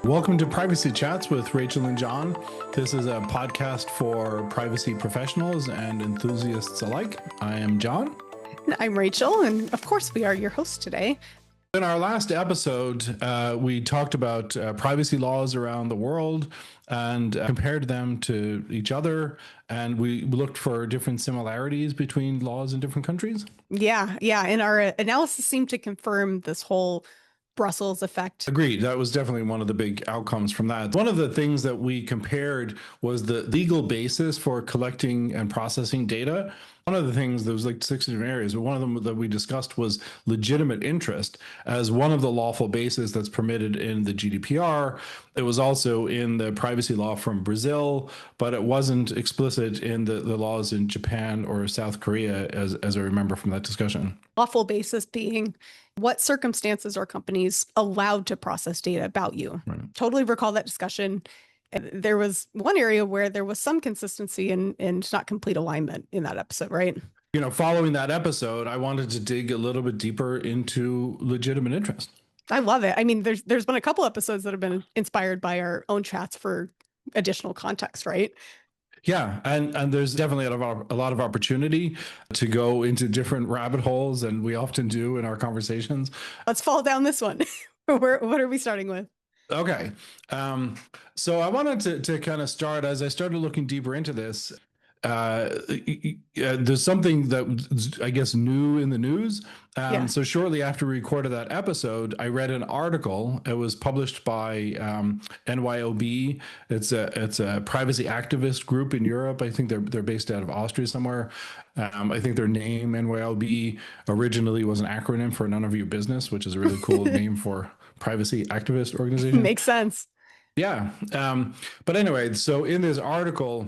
Welcome to Privacy Chats with Rachel and John. This is a podcast for privacy professionals and enthusiasts alike. I am John. And I'm Rachel, and of course we are your hosts today. In our last episode, we talked about privacy laws around the world and compared them to each other, and we looked for different similarities between laws in different countries. Yeah. And our analysis seemed to confirm this whole Brussels effect. Agreed. That was definitely one of the big outcomes from that. One of the things that we compared was the legal basis for collecting and processing data. One of the things, there was like 6 different areas, but one of them that we discussed was legitimate interest as one of the lawful bases that's permitted in the GDPR. It was also in the privacy law from Brazil, but it wasn't explicit in the laws in Japan or South Korea, as I remember from that discussion. Lawful basis being what circumstances are companies allowed to process data about you? Right. Totally recall that discussion. There was one area where there was some consistency and not complete alignment in that episode, right? You know, following that episode, I wanted to dig a little bit deeper into legitimate interest. I love it. I mean, there's been a couple episodes that have been inspired by our own chats for additional context, right? Yeah, and there's definitely a lot of opportunity to go into different rabbit holes, and we often do in our conversations. Let's fall down this one. What are we starting with? Okay. So I wanted to kind of start, as I started looking deeper into this, there's something that I guess new in the news. So shortly after we recorded that episode, I read an article. It was published by NYOB. It's a privacy activist group in Europe. I think they're based out of Austria somewhere. I think their name, NYOB, originally was an acronym for None of Your Business, which is a really cool name for privacy activist organization. Makes sense. Yeah. But anyway, so in this article,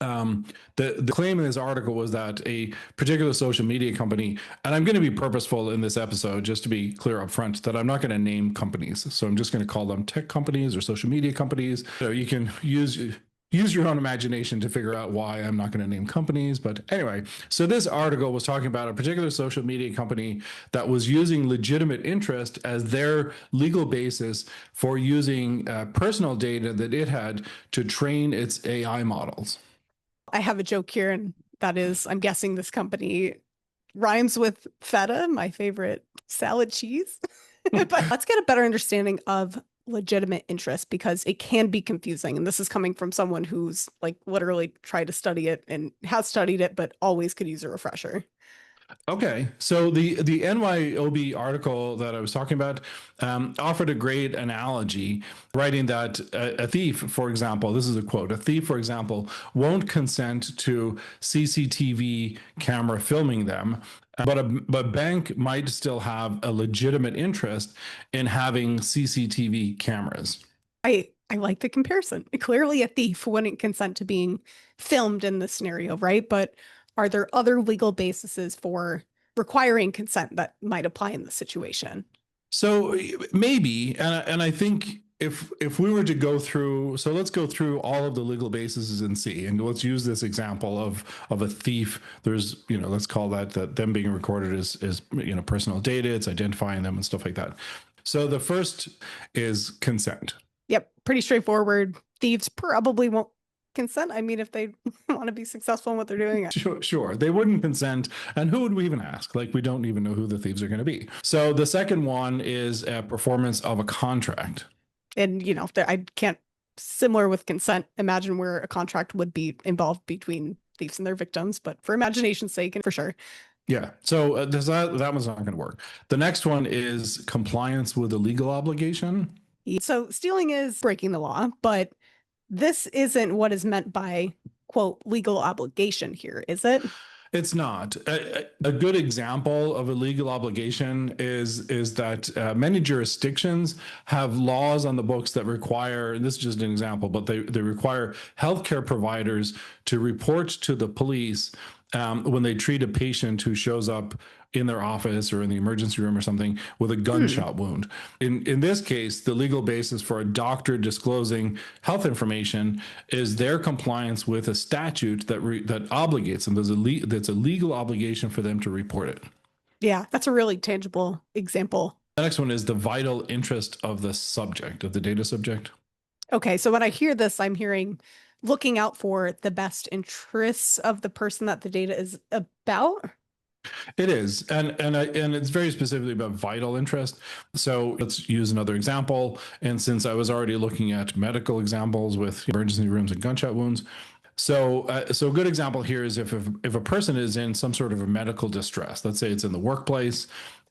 the claim in this article was that a particular social media company, and I'm going to be purposeful in this episode, just to be clear up front, that I'm not going to name companies. So I'm just going to call them tech companies or social media companies. So you can use your own imagination to figure out why I'm not going to name companies. But anyway, so this article was talking about a particular social media company that was using legitimate interest as their legal basis for using personal data that it had to train its AI models. I have a joke here, and that is, I'm guessing this company rhymes with feta, my favorite salad cheese. But let's get a better understanding of legitimate interest, because it can be confusing. And this is coming from someone who's like literally tried to study it and has studied it, but always could use a refresher. Okay, so the NYOB article that I was talking about offered a great analogy, writing that a thief, for example, this is a quote, a thief, for example, won't consent to CCTV camera filming them, but a bank might still have a legitimate interest in having CCTV cameras. I like the comparison. Clearly a thief wouldn't consent to being filmed in this scenario, right? But are there other legal bases for requiring consent that might apply in this situation? So maybe, and I think if we were to go through, so let's go through all of the legal bases and see, and let's use this example of a thief. There's, let's call that them being recorded as personal data. It's identifying them and stuff like that. So the first is consent. Yep, pretty straightforward. Thieves probably won't consent. I mean, if they want to be successful in what they're doing. Sure. They wouldn't consent. And who would we even ask? Like, we don't even know who the thieves are going to be. So the second one is a performance of a contract. And, I can't, similar with consent, imagine where a contract would be involved between thieves and their victims, but for imagination's sake, and for sure. Yeah. So that one's not going to work. The next one is compliance with a legal obligation. So stealing is breaking the law, but this isn't what is meant by, quote, legal obligation here, is it? It's not. A good example of a legal obligation is that many jurisdictions have laws on the books that require, and this is just an example, but they require healthcare providers to report to the police when they treat a patient who shows up in their office or in the emergency room or something with a gunshot wound. In this case, the legal basis for a doctor disclosing health information is their compliance with a statute that obligates them. That's a legal obligation for them to report it. Yeah, that's a really tangible example The next one is the vital interest of the subject, of the data subject. Okay, so when I hear this, I'm hearing looking out for the best interests of the person that the data is about. It is, and it's very specifically about vital interest. So let's use another example. And since I was already looking at medical examples with emergency rooms and gunshot wounds, so a good example here is if a person is in some sort of a medical distress, let's say it's in the workplace,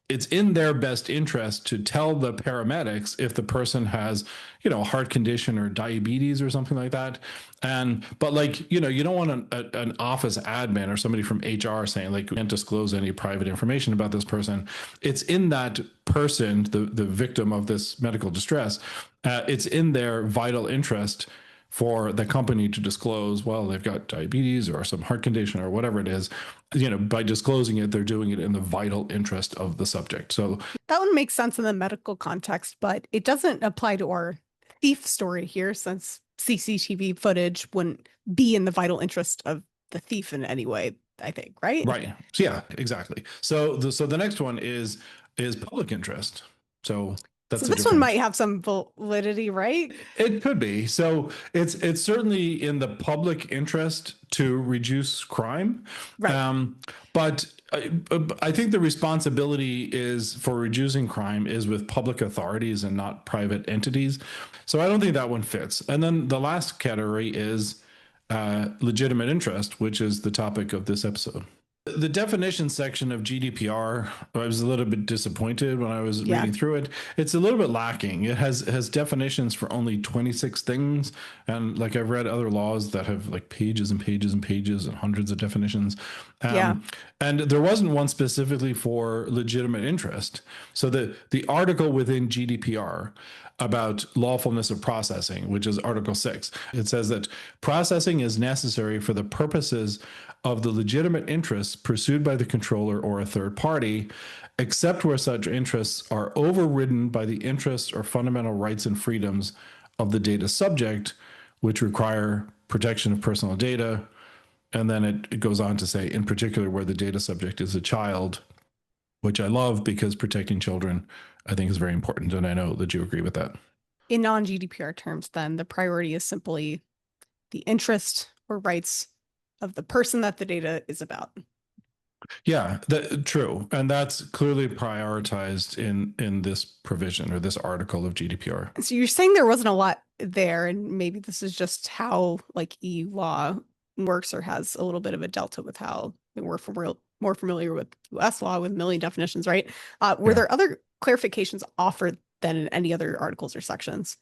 it's in their best interest to tell the paramedics if the person has, a heart condition or diabetes or something like that. But like, you don't want an office admin or somebody from HR saying like, we can't disclose any private information about this person. It's in that person, the victim of this medical distress, it's in their vital interest for the company to disclose, well, they've got diabetes or some heart condition or whatever it is. By disclosing it, they're doing it in the vital interest of the subject. So that one makes sense in the medical context, but it doesn't apply to our thief story here, since CCTV footage wouldn't be in the vital interest of the thief in any way, I think, right? right. So yeah, exactly. So the next one is public interest. So that's So this one might have some validity, right? It could be. So it's certainly in the public interest to reduce crime. Right. But I think the responsibility is for reducing crime is with public authorities and not private entities. So I don't think that one fits. And then the last category is legitimate interest, which is the topic of this episode. The definition section of GDPR, I was a little bit disappointed when I was reading through it. It's a little bit lacking. It has definitions for only 26 things. And like I've read other laws that have like pages and pages and pages and hundreds of definitions. And there wasn't one specifically for legitimate interest. So the article within GDPR about lawfulness of processing, which is Article 6, it says that processing is necessary for the purposes of the legitimate interests pursued by the controller or a third party, except where such interests are overridden by the interests or fundamental rights and freedoms of the data subject, which require protection of personal data. And then it goes on to say, in particular, where the data subject is a child, which I love because protecting children, I think, is very important. And I know that you agree with that. In non-GDPR terms, then the priority is simply the interest or rights of the person that the data is about. Yeah, true. And that's clearly prioritized in this provision or this article of GDPR. So you're saying there wasn't a lot there, and maybe this is just how like EU law works, or has a little bit of a delta with how we're more familiar with US law with a million definitions, right? Were there other clarifications offered than in any other articles or sections?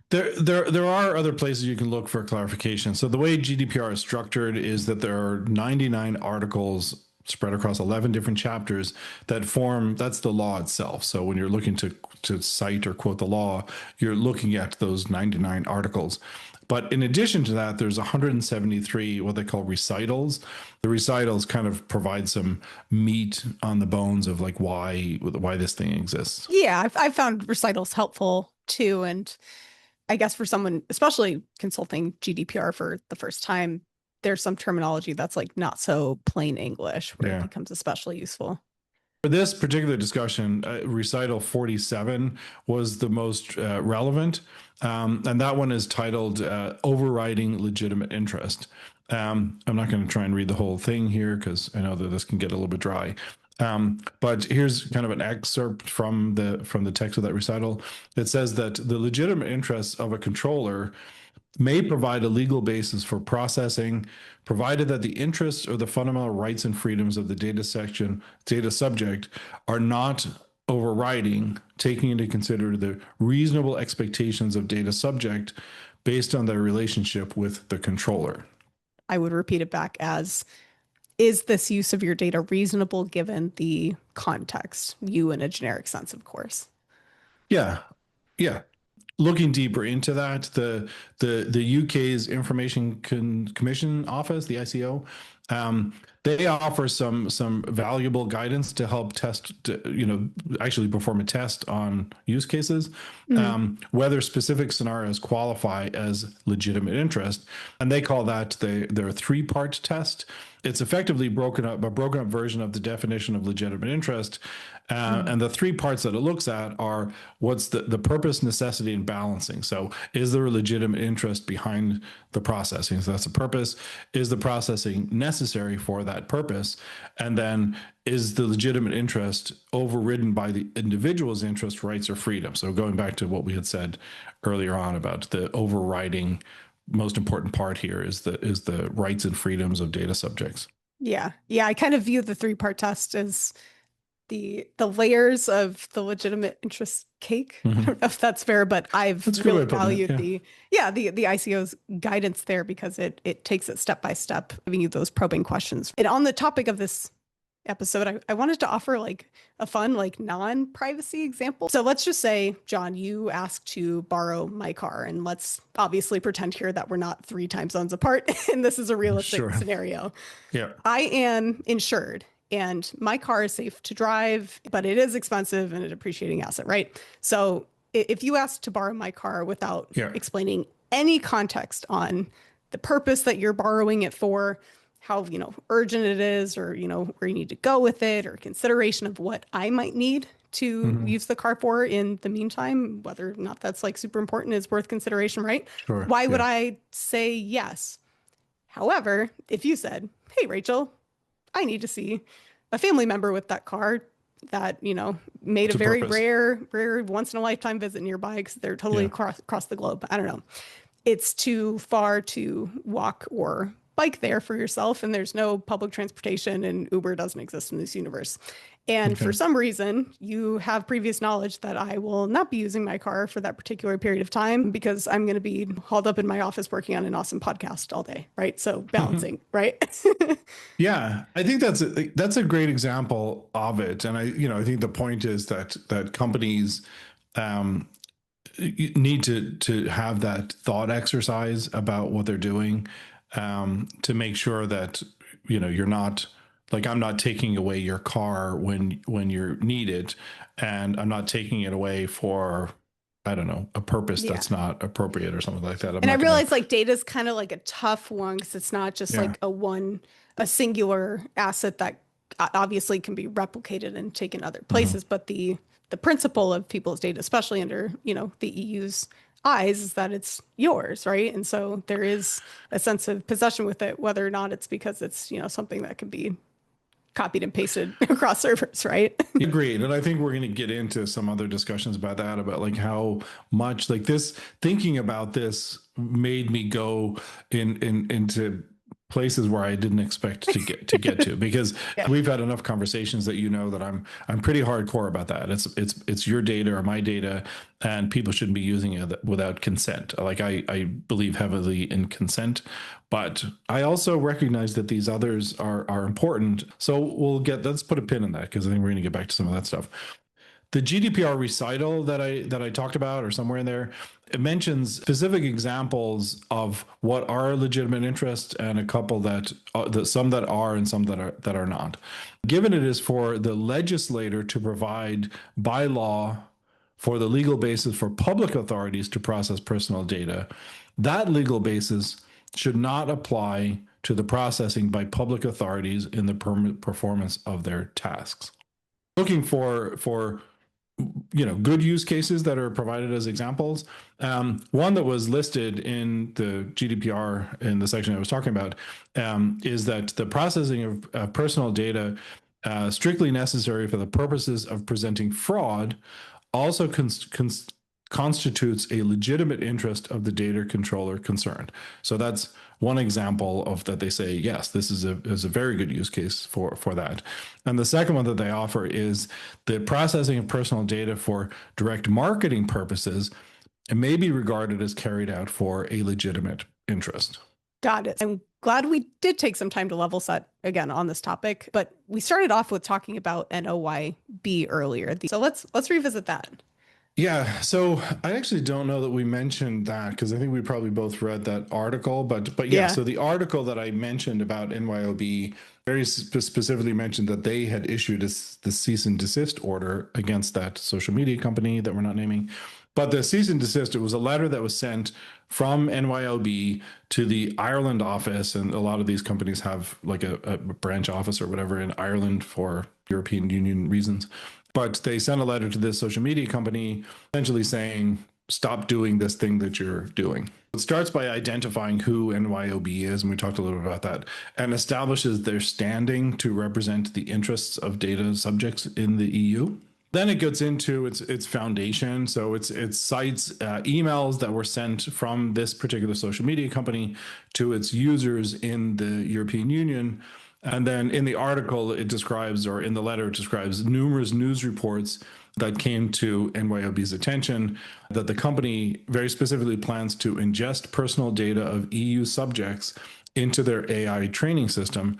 There are other places you can look for clarification. So the way GDPR is structured is that there are 99 articles spread across 11 different chapters that's the law itself. So when you're looking to cite or quote the law, you're looking at those 99 articles. But in addition to that, there's 173 what they call recitals. The recitals kind of provide some meat on the bones of like why this thing exists. Yeah, I've found recitals helpful too. And I guess for someone, especially consulting GDPR for the first time, there's some terminology that's like not so plain English where it becomes especially useful. For this particular discussion, recital 47 was the most relevant. And that one is titled Overriding Legitimate Interest. I'm not going to try and read the whole thing here because I know that this can get a little bit dry. But here's kind of an excerpt from the text of that recital. It says that the legitimate interests of a controller may provide a legal basis for processing, provided that the interests or the fundamental rights and freedoms of the data subject are not overriding, taking into consider the reasonable expectations of data subject based on their relationship with the controller. I would repeat it back as, is this use of your data reasonable given the context? You in a generic sense, of course. Yeah. Looking deeper into that, the UK's Information Commission Office, the ICO, they offer some valuable guidance to help actually perform a test on use cases, whether specific scenarios qualify as legitimate interest, and they call that their three-part test. It's effectively a broken up version of the definition of legitimate interest. And the three parts that it looks at are what's the purpose, necessity, and balancing. So is there a legitimate interest behind the processing? So that's the purpose. Is the processing necessary for that purpose? And then is the legitimate interest overridden by the individual's interest, rights, or freedom? So going back to what we had said earlier on about the overriding most important part here is the rights and freedoms of data subjects. Yeah. I kind of view the three-part test as the layers of the legitimate interest cake. I don't know if that's fair, but I've really valued the ICO's guidance there because it takes it step by step, giving you those probing questions. And on the topic of this episode, I wanted to offer like a fun, like non-privacy example. So let's just say, John, you asked to borrow my car, and let's obviously pretend here that we're not 3 time zones apart, and this is a realistic scenario. Yeah. I am insured and my car is safe to drive, but it is expensive and a depreciating asset, right? So if you ask to borrow my car without explaining any context on the purpose that you're borrowing it for, how, urgent it is, or, where you need to go with it, or consideration of what I might need to use the car for in the meantime, whether or not that's like super important is worth consideration, right? Sure. Why would I say yes? However, if you said, hey, Rachel, I need to see a family member with that car that, made a very rare once in a lifetime visit nearby because they're totally across the globe. I don't know. It's too far to walk or bike there for yourself, and there's no public transportation, and Uber doesn't exist in this universe. And for some reason, you have previous knowledge that I will not be using my car for that particular period of time because I'm going to be hauled up in my office working on an awesome podcast all day, right? So balancing, right? Yeah, I think that's a great example of it. And I think the point is that companies need to have that thought exercise about what they're doing, to make sure that you're not, like, I'm not taking away your car when you need it, and I'm not taking it away for, I don't know, a purpose that's not appropriate or something like that. And I realize like data is kind of like a tough one because it's not just like a singular asset that obviously can be replicated and taken other places, but the principle of people's data, especially under the EU's eyes, is that it's yours, right? And so there is a sense of possession with it, whether or not it's because it's something that can be copied and pasted across servers, right? Agreed. And I think we're going to get into some other discussions about that, about like how much like this, thinking about this made me go into places where I didn't expect to get to because we've had enough conversations that that I'm pretty hardcore about that. It's your data or my data, and people shouldn't be using it without consent. Like I believe heavily in consent, but I also recognize that these others are important. So let's put a pin in that because I think we're going to get back to some of that stuff. The GDPR recital that I talked about, or somewhere in there, it mentions specific examples of what are legitimate interests and a couple that some that are and some that are not. Given it is for the legislator to provide by law for the legal basis for public authorities to process personal data, that legal basis should not apply to the processing by public authorities in the performance of their tasks. Looking for good use cases that are provided as examples. One that was listed in the GDPR in the section I was talking about is that the processing of personal data strictly necessary for the purposes of presenting fraud also constitutes a legitimate interest of the data controller concerned. So that's one example of that. They say, yes, this is a very good use case for that. And the second one that they offer is the processing of personal data for direct marketing purposes. It may be regarded as carried out for a legitimate interest. Got it. I'm glad we did take some time to level set again on this topic, but we started off with talking about NOYB earlier. So let's revisit that. Yeah, so I actually don't know that we mentioned that because I think we probably both read that article, but yeah, Yeah. so the article that I mentioned about NYOB very specifically mentioned that they had issued the cease and desist order against that social media company that we're not naming. But the cease and desist, it was a letter that was sent from NYOB to the Ireland office, and a lot of these companies have like a branch office or whatever in Ireland for European Union reasons. But they sent a letter to this social media company essentially saying, stop doing this thing that you're doing. It starts by identifying who NYOB is, and we talked a little bit about that, and establishes their standing to represent the interests of data subjects in the EU. Then it gets into its foundation. So it cites emails that were sent from this particular social media company to its users in the European Union. And then in the article, it describes, or in the letter, it describes numerous news reports that came to NYOB's attention that the company very specifically plans to ingest personal data of EU subjects into their AI training system.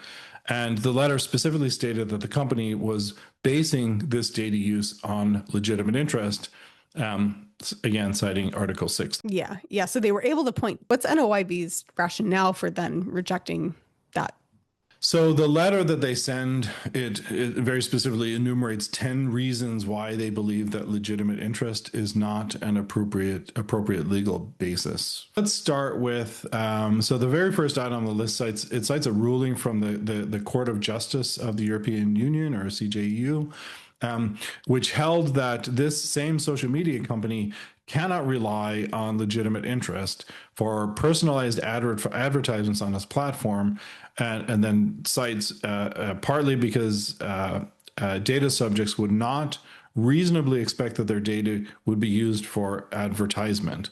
And the letter specifically stated that the company was basing this data use on legitimate interest, again, citing Article 6. Yeah. Yeah. So they were able to point, what's NOYB's rationale for then rejecting that? So the letter that they send, it very specifically enumerates 10 reasons why they believe that legitimate interest is not an appropriate legal basis. Let's start with, so the very first item on the list cites a ruling from the Court of Justice of the European Union, or CJEU, which held that this same social media company cannot rely on legitimate interest for personalized advertisements on its platform, and then cites partly because data subjects would not reasonably expect that their data would be used for advertisement.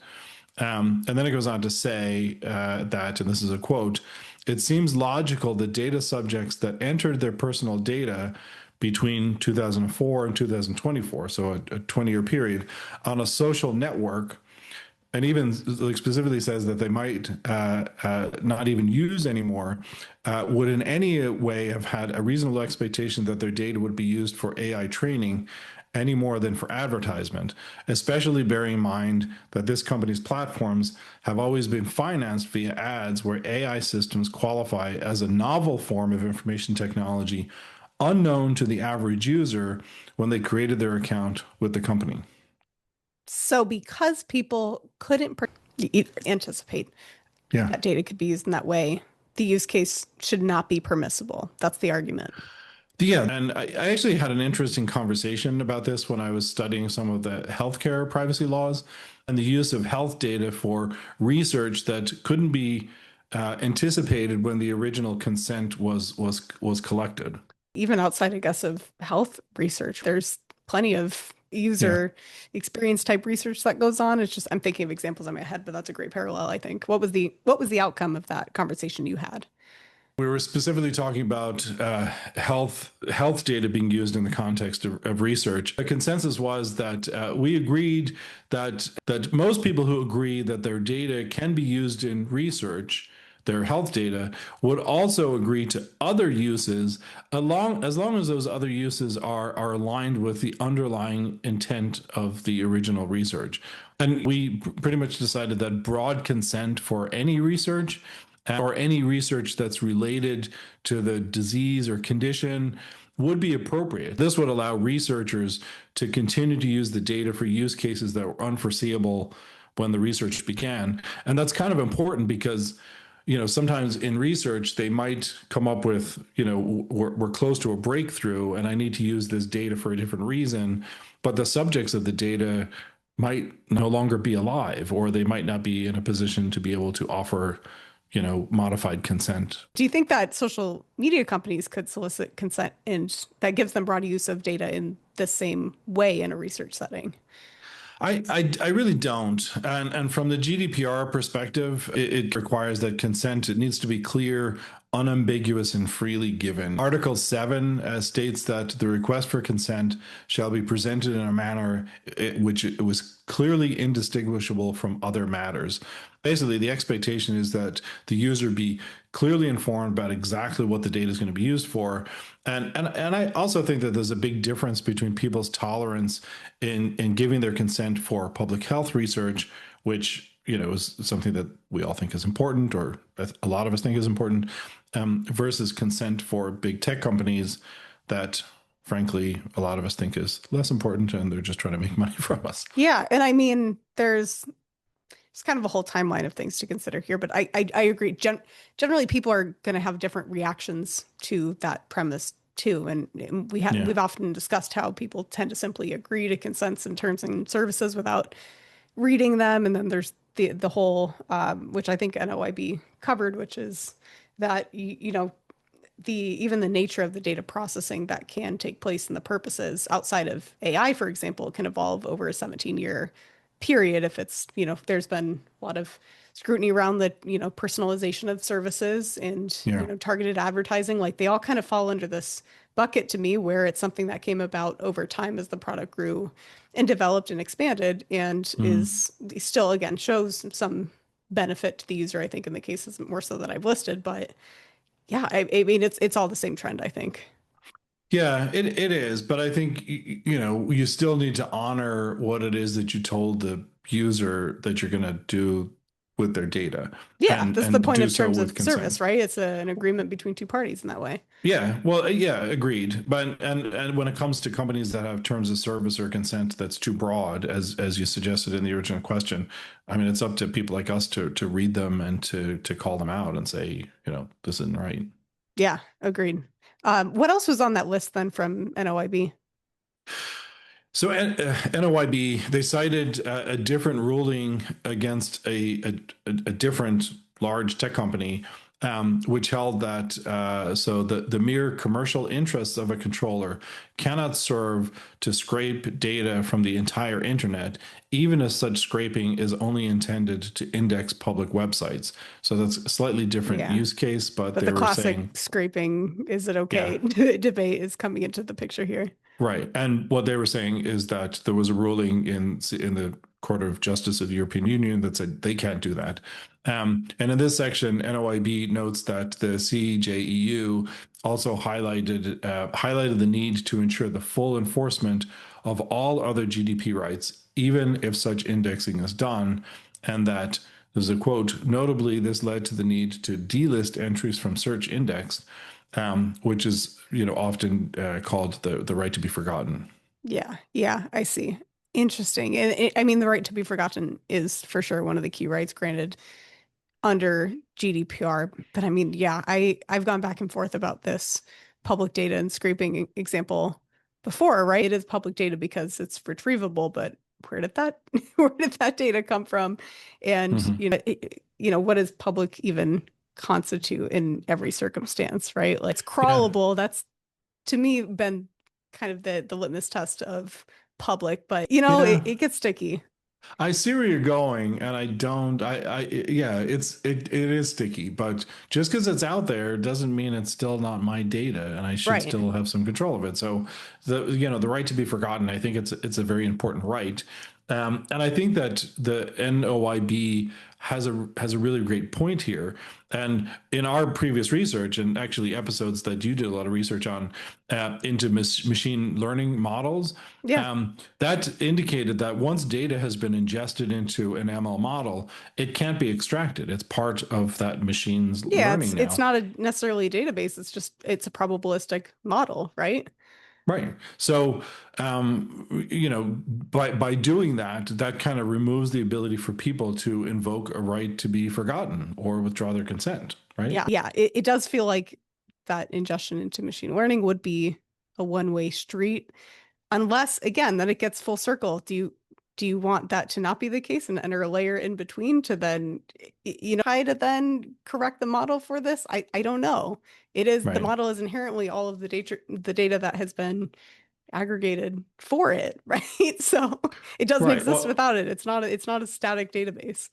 And then it goes on to say that, and this is a quote, it seems logical that data subjects that entered their personal data between 2004 and 2024, so a 20-year period, on a social network, and even like specifically says that they might not even use anymore, would in any way have had a reasonable expectation that their data would be used for AI training any more than for advertisement, especially bearing in mind that this company's platforms have always been financed via ads where AI systems qualify as a novel form of information technology unknown to the average user when they created their account with the company. So because people couldn't anticipate Yeah. that data could be used in that way, the use case should not be permissible. That's the argument. Yeah, and I actually had an interesting conversation about this when I was studying some of the healthcare privacy laws and the use of health data for research that couldn't be anticipated when the original consent was collected. Even outside, I guess, of health research, there's plenty of Yeah. user experience type research that goes on. It's just I'm thinking of examples in my head, but that's a great parallel, I think. What was the outcome of that conversation you had? We were specifically talking about health data being used in the context of research. The consensus was that we agreed that most people who agree that their data can be used in research, their health data, would also agree to other uses as long as those other uses are aligned with the underlying intent of the original research. And we pretty much decided that broad consent for any research or any research that's related to the disease or condition would be appropriate. This would allow researchers to continue to use the data for use cases that were unforeseeable when the research began. And that's kind of important because, sometimes in research, they might come up with, we're close to a breakthrough and I need to use this data for a different reason. But the subjects of the data might no longer be alive, or they might not be in a position to be able to offer modified consent. Do you think that social media companies could solicit consent and that gives them broad use of data in the same way in a research setting? I really don't. And from the GDPR perspective, it requires that consent, it needs to be clear, unambiguous, and freely given. Article 7 states that the request for consent shall be presented in a manner which was clearly indistinguishable from other matters. basically the expectation is that the user be clearly informed about exactly what the data is going to be used for. And I also think that there's a big difference between people's tolerance in giving their consent for public health research, which is something that we all think is important, or a lot of us think is important, versus consent for big tech companies that, frankly, a lot of us think is less important, and they're just trying to make money from us. Yeah, and I mean, it's kind of a whole timeline of things to consider here, but I agree. Generally, people are going to have different reactions to that premise too, and Yeah. we've often discussed how people tend to simply agree to consents and terms and services without reading them, and then there's the whole which I think NOYB covered, which is that even the nature of the data processing that can take place and the purposes outside of AI, for example, can evolve over a 17-year period if if there's been a lot of scrutiny around the, personalization of services and, Yeah. targeted advertising. Like they all kind of fall under this bucket to me where it's something that came about over time as the product grew and developed and expanded and Mhm. is still, again, shows some benefit to the user, I think, in the cases more so that I've listed. But yeah, I mean, it's all the same trend, I think. Yeah, it is, but I think you still need to honor what it is that you told the user that you're going to do with their data, Yeah, and that's the point do of so terms with of service, consent. right? It's an agreement between two parties in that way. Yeah, well, yeah, agreed. But and when it comes to companies that have terms of service or consent that's too broad, as you suggested in the original question, I mean, it's up to people like us to read them and to call them out and say, this isn't right. Yeah, agreed. What else was on that list then from NOIB? So NOYB, they cited a different ruling against a different large tech company, which held that so the mere commercial interests of a controller cannot serve to scrape data from the entire internet, even if such scraping is only intended to index public websites. So that's a slightly different Yeah, use case, but but they the were classic saying, scraping, is it okay? yeah. Debate is coming into the picture here. Right. And what they were saying is that there was a ruling in the Court of Justice of the European Union that said they can't do that. And in this section, NOIB notes that the CJEU also highlighted the need to ensure the full enforcement of all other GDP rights, even if such indexing is done, and that there's a quote, notably, this led to the need to delist entries from search index, which is often called the right to be forgotten. Yeah, yeah, I see. Interesting. And I mean, the right to be forgotten is for sure one of the key rights granted under GDPR. But I mean, yeah, I've gone back and forth about this public data and scraping example before, right? It is public data because it's retrievable, but where did that where did that data come from? And Mhm. what does public even constitute in every circumstance, right? Like it's Yeah, crawlable. That's to me been kind of the litmus test of public, but yeah. it gets sticky. I see where you're going, and I don't. Yeah, it is sticky, but just because it's out there doesn't mean it's still not my data, and I should Right. still have some control of it. So the right to be forgotten, I think it's a very important right, and I think that the NOYB has a really great point here. And in our previous research, and actually episodes that you did a lot of research on into machine learning models, Yeah. that indicated that once data has been ingested into an ML model, it can't be extracted. It's part of that machine's Yeah, learning it's now. not necessarily a database. It's a probabilistic model, right? Right. So, by doing that, that kind of removes the ability for people to invoke a right to be forgotten or withdraw their consent. Right. Yeah. Yeah. It does feel like that ingestion into machine learning would be a one-way street, unless again, then it gets full circle. Do you want that to not be the case and enter a layer in between to then, try to then correct the model for this? I don't know. The Right. model is inherently all of the data that has been aggregated for it, right? So it doesn't Right. exist Well, without it. It's not a static database.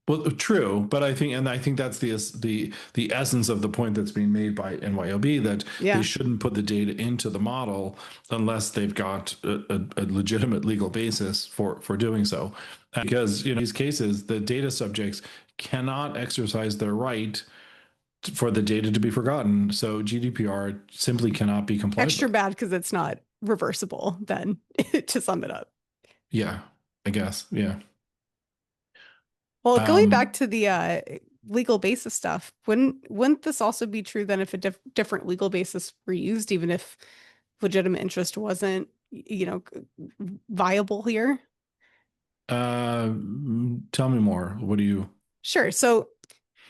Well, true, but I think that's the essence of the point that's being made by NYOB, that they Yeah. shouldn't put the data into the model unless they've got a legitimate legal basis for doing so. Because in these cases, the data subjects cannot exercise their right for the data to be forgotten. So GDPR simply cannot be complied Extra with. bad because it's not reversible, then, to sum it up. Yeah, I guess. Yeah. Well, going back Um, to the legal basis stuff, wouldn't this also be true then if a different legal basis were used, even if legitimate interest wasn't, viable here? uh, Tell me more. What do you? Sure. So,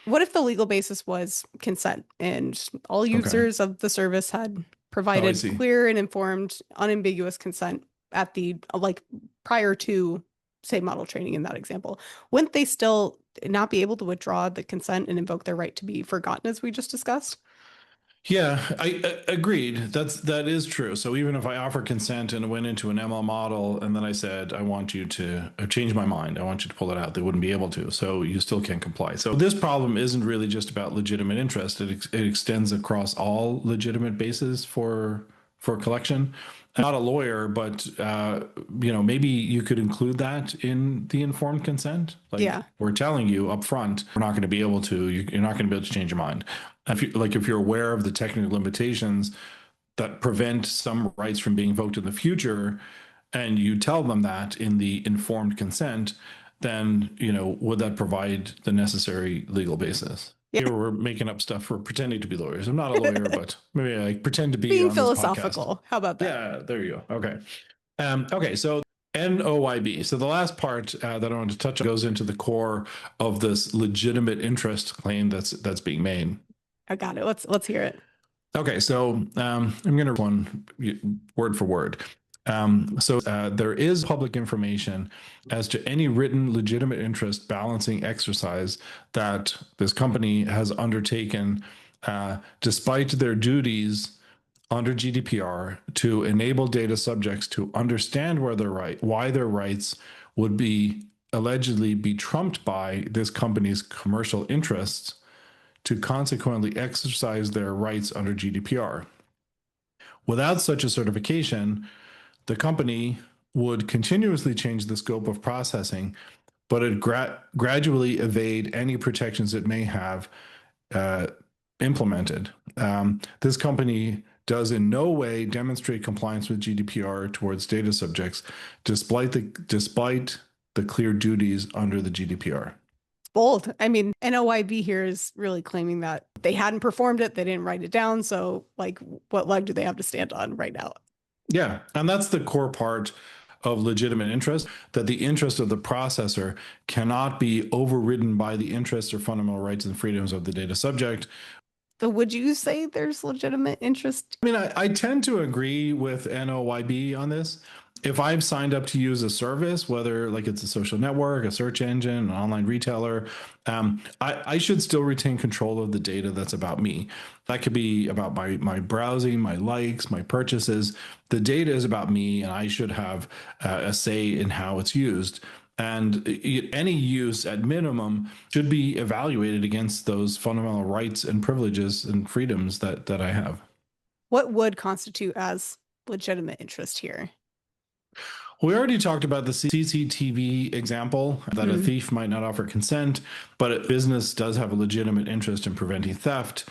what if the legal basis was consent and all Okay. users of the service had Oh, I provided see. clear and informed, unambiguous consent at the like prior to, say, model training in that example? Wouldn't they still not be able to withdraw the consent and invoke their right to be forgotten, as we just discussed? Yeah, agreed. That is true. So even if I offer consent and it went into an ML model, and then I said I want you to change my mind, I want you to pull it out, they wouldn't be able to. So you still can't comply. So this problem isn't really just about legitimate interest. It extends across all legitimate bases for collection. I'm not a lawyer, but maybe you could include that in the informed consent. Like Yeah. we're telling you up front, we're not going to be able to. You're not going to be able to change your mind. If you're aware of the technical limitations that prevent some rights from being invoked in the future, and you tell them that in the informed consent, then would that provide the necessary legal basis? Yeah. Here we're making up stuff for pretending to be lawyers. I'm not a lawyer, but maybe I pretend to be Being on this podcast. philosophical. How about that? Yeah, there you go. Okay. Okay, so NOYB. So the last part that I want to touch on goes into the core of this legitimate interest claim that's being made. I got it. Let's hear it. Okay, so I'm going to one word for word. There is public information as to any written legitimate interest balancing exercise that this company has undertaken, despite their duties under GDPR to enable data subjects to understand why their rights would be allegedly be trumped by this company's commercial interests, to consequently exercise their rights under GDPR. Without such a certification, the company would continuously change the scope of processing, but it gradually evade any protections it may have uh, implemented. This company does in no way demonstrate compliance with GDPR towards data subjects, despite the clear duties under the GDPR. Bold. I mean, NOYB here is really claiming that they hadn't performed it, they didn't write it down. So, like, what leg do they have to stand on right now? Yeah, and that's the core part of legitimate interest, that the interest of the processor cannot be overridden by the interests or fundamental rights and freedoms of the data subject. So, would you say there's legitimate interest? I mean, I tend to agree with NOYB on this. If I've signed up to use a service, whether like it's a social network, a search engine, an online retailer, I should still retain control of the data that's about me. That could be about my browsing, my likes, my purchases. The data is about me, and I should have a say in how it's used. And any use at minimum should be evaluated against those fundamental rights and privileges and freedoms that I have. What would constitute as legitimate interest here? We already talked about the CCTV example, that a Mhm. thief might not offer consent, but a business does have a legitimate interest in preventing theft.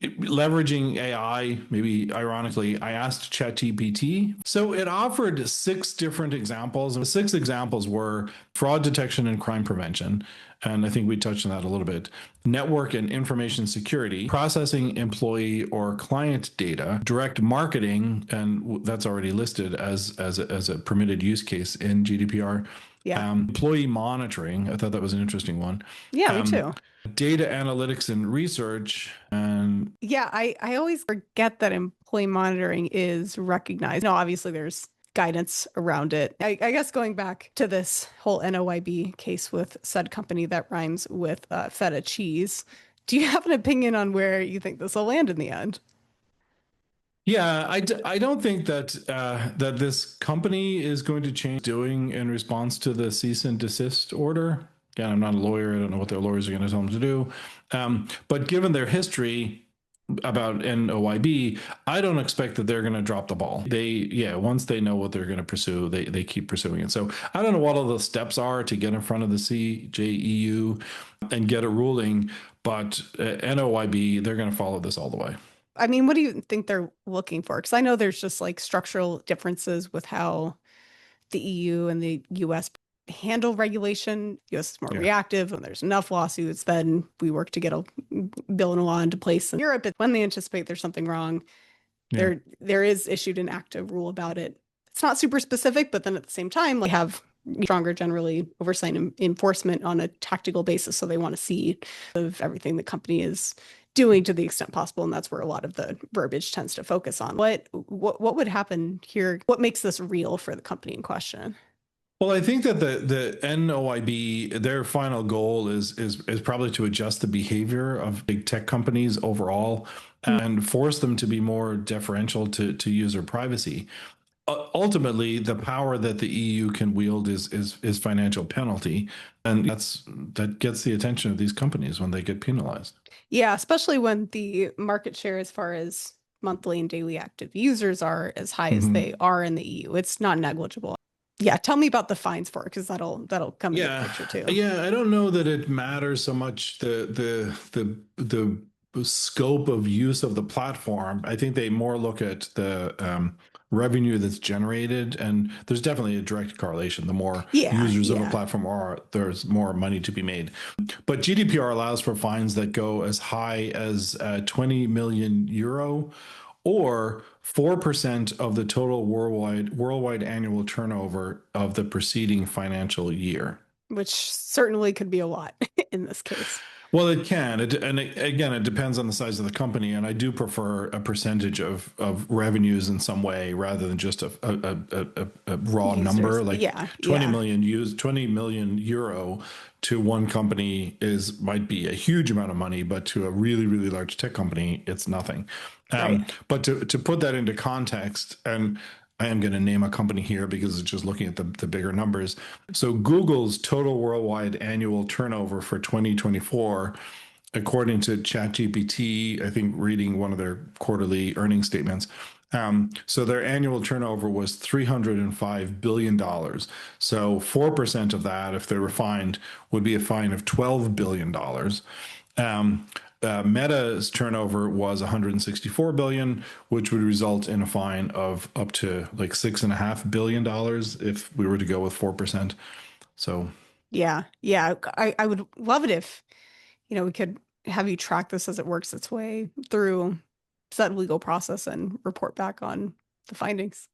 Leveraging AI, maybe ironically, I asked ChatGPT. So it offered 6 different examples. And the 6 examples were fraud detection and crime prevention. And I think we touched on that a little bit. Network and information security, processing employee or client data, direct marketing, and that's already listed as a permitted use case in GDPR. Yeah. Employee monitoring, I thought that was an interesting one. Yeah, me Um, too. Data analytics and research, and Yeah, I always forget that employee monitoring is recognized. No, obviously there's guidance around it. I guess going back to this whole NOYB case with said company that rhymes with feta cheese, do you have an opinion on where you think this will land in the end? yeah, I don't think that this company is going to change doing in response to the cease and desist order. Again, I'm not a lawyer. I don't know what their lawyers are going to tell them to do. But given their history about NOYB, I don't expect that they're going to drop the ball. Once they know what they're going to pursue, they keep pursuing it. So I don't know what all the steps are to get in front of the CJEU and get a ruling, but NOYB, they're going to follow this all the way. I mean, what do you think they're looking for? Because I know there's just like structural differences with how the EU and the US handle regulation. US is more reactive. When there's enough lawsuits, then we work to get a bill and a law into place. In Europe, when they anticipate there's something wrong, there is issued an active rule about it. It's not super specific, but then at the same time, they have stronger generally oversight and enforcement on a tactical basis. So they want to see of everything the company is doing to the extent possible, and that's where a lot of the verbiage tends to focus on. What would happen here? What makes this real for the company in question? Well, I think that the NOYB, their final goal is probably to adjust the behavior of big tech companies overall and force them to be more deferential to user privacy. Ultimately, the power that the EU can wield is financial penalty, and that gets the attention of these companies when they get penalized. Yeah, especially when the market share as far as monthly and daily active users are as high as they are in the EU. It's not negligible. Yeah, tell me about the fines for it, because that'll come into the picture too. Yeah, I don't know that it matters so much the scope of use of the platform. I think they more look at the revenue that's generated, and there's definitely a direct correlation. The more users of a platform are, there's more money to be made. But GDPR allows for fines that go as high as 20 million euro or 4% of the total worldwide annual turnover of the preceding financial year. Which certainly could be a lot in this case. Well, it can. Again, it depends on the size of the company. And I do prefer a percentage of revenues in some way rather than just a raw users. Number. Like 20 million euro to one company might be a huge amount of money, but to a really, really large tech company, it's nothing. But to put that into context, and I am going to name a company here because it's just looking at the bigger numbers. So Google's total worldwide annual turnover for 2024, according to ChatGPT, I think reading one of their quarterly earnings statements. So their annual turnover was $305 billion. So 4% of that, if they were fined, would be a fine of $12 billion. Meta's turnover was 164 billion, which would result in a fine of up to like $6.5 billion if we were to go with 4%. So yeah, I would love it if we could have you track this as it works its way through that legal process and report back on the findings.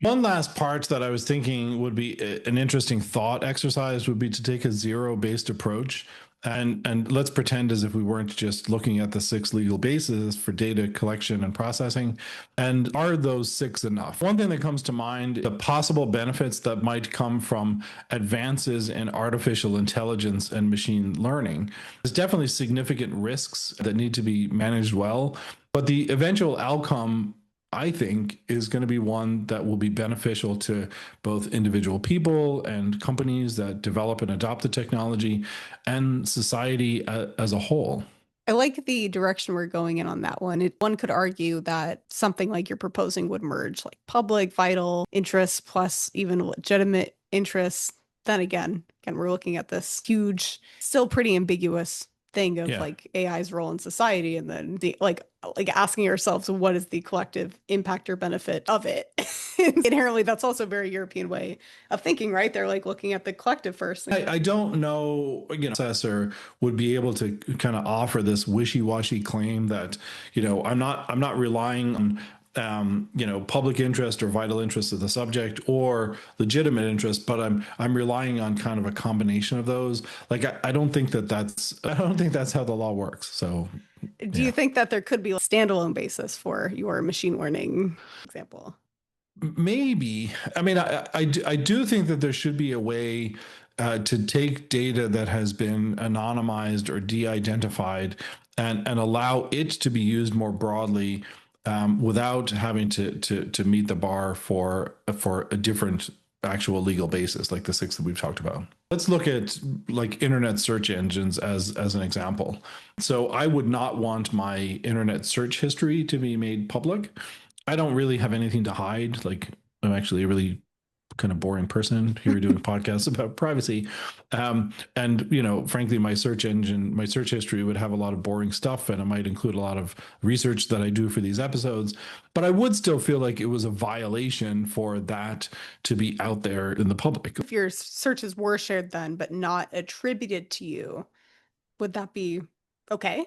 One last part that I was thinking would be an interesting thought exercise would be to take a zero-based approach. And let's pretend as if we weren't just looking at the 6 legal bases for data collection and processing. And are those 6 enough? One thing that comes to mind, the possible benefits that might come from advances in artificial intelligence and machine learning. There's definitely significant risks that need to be managed well, but the eventual outcome, I think, is going to be one that will be beneficial to both individual people and companies that develop and adopt the technology and society as a whole. I like the direction we're going in on that one. One could argue that something like you're proposing would merge like public vital interests plus even legitimate interests. Then again, we're looking at this huge, still pretty ambiguous thing of like AI's role in society, and then the like asking ourselves, what is the collective impact or benefit of it? Inherently, that's also a very European way of thinking, right? They're like looking at the collective first. I don't know, assessor would be able to kind of offer this wishy-washy claim that, I'm not relying on public interest or vital interest of the subject or legitimate interest, but I'm relying on kind of a combination of those. Like, I don't think that's how the law works. So do you think that there could be a standalone basis for your machine learning example? Maybe. I mean, I do think that there should be a way to take data that has been anonymized or de-identified and allow it to be used more broadly without having to meet the bar for a different actual legal basis, like the 6 that we've talked about. Let's look at like internet search engines as an example. So I would not want my internet search history to be made public. I don't really have anything to hide. Like, I'm actually a really kind of boring person here doing podcasts about privacy. And, frankly, my search history would have a lot of boring stuff, and it might include a lot of research that I do for these episodes. But I would still feel like it was a violation for that to be out there in the public. If your searches were shared then, but not attributed to you, would that be okay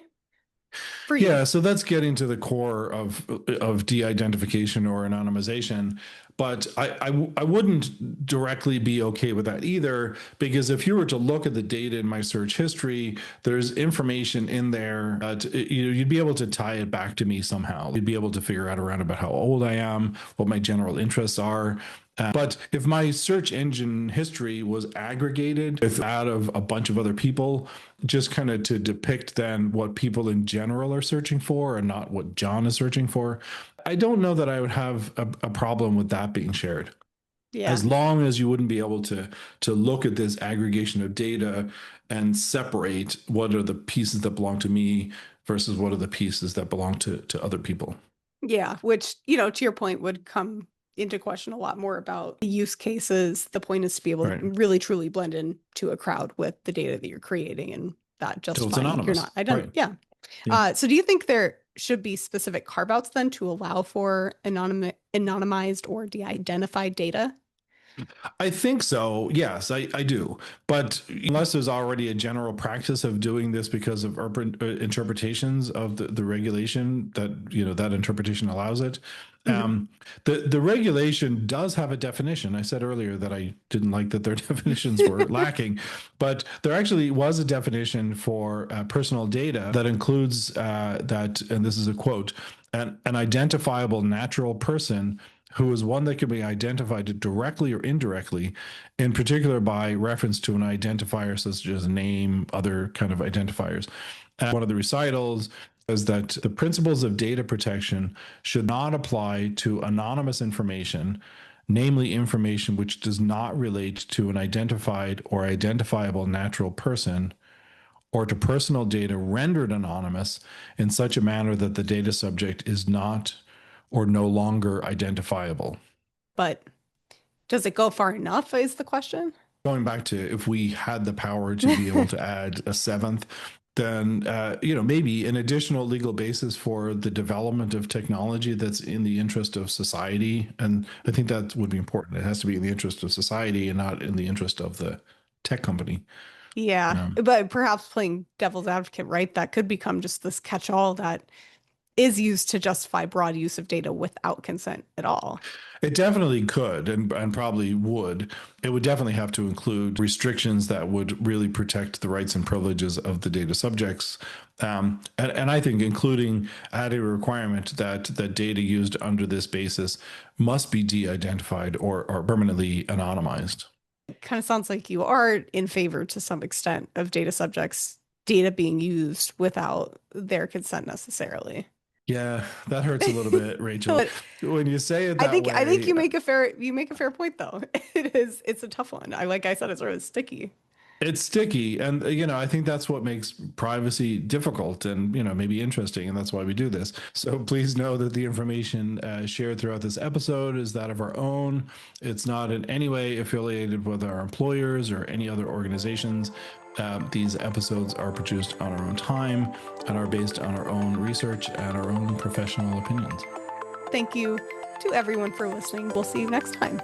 for you? Yeah, so that's getting to the core of de-identification or anonymization. But I wouldn't directly be okay with that either, because if you were to look at the data in my search history, there's information in there that you'd be able to tie it back to me somehow. You'd be able to figure out around about how old I am, what my general interests are. But if my search engine history was aggregated with that of a bunch of other people, just kind of to depict then what people in general are searching for and not what John is searching for, I don't know that I would have a problem with that being shared. Yeah. As long as you wouldn't be able to look at this aggregation of data and separate what are the pieces that belong to me versus what are the pieces that belong to other people. Yeah, which, to your point, would come into question a lot more about the use cases. The point is to be able to really truly blend into a crowd with the data that you're creating, and that just it's fine. anonymous. You're not identified. Right. Yeah. So do you think there should be specific carve-outs then to allow for anonymized or de-identified data? I think so. Yes, I do. But unless there's already a general practice of doing this because of urban interpretations of the regulation that interpretation allows it. The regulation does have a definition. I said earlier that I didn't like that their definitions were lacking, but there actually was a definition for personal data that includes that, and this is a quote, an identifiable natural person who is one that can be identified directly or indirectly, in particular by reference to an identifier such as name, other kind of identifiers. And one of the recitals is that the principles of data protection should not apply to anonymous information, namely information which does not relate to an identified or identifiable natural person, or to personal data rendered anonymous in such a manner that the data subject is not or no longer identifiable. But does it go far enough is the question? Going back to if we had the power to be able to add a seventh, then maybe an additional legal basis for the development of technology that's in the interest of society. And I think that would be important. It has to be in the interest of society and not in the interest of the tech company. Yeah, but perhaps playing devil's advocate, right? That could become just this catch-all that is used to justify broad use of data without consent at all. It definitely could and probably would. It would definitely have to include restrictions that would really protect the rights and privileges of the data subjects. And I think including adding a requirement that data used under this basis must be de-identified or permanently anonymized. It kind of sounds like you are in favor to some extent of data subjects' data being used without their consent necessarily. Yeah, that hurts a little bit, Rachel. When you say it that way, I think you make a fair point though. It's a tough one. Like I said, it's sort of sticky. It's sticky, and I think that's what makes privacy difficult and maybe interesting, and that's why we do this. So please know that the information shared throughout this episode is that of our own. It's not in any way affiliated with our employers or any other organizations. These episodes are produced on our own time and are based on our own research and our own professional opinions. Thank you to everyone for listening. We'll see you next time.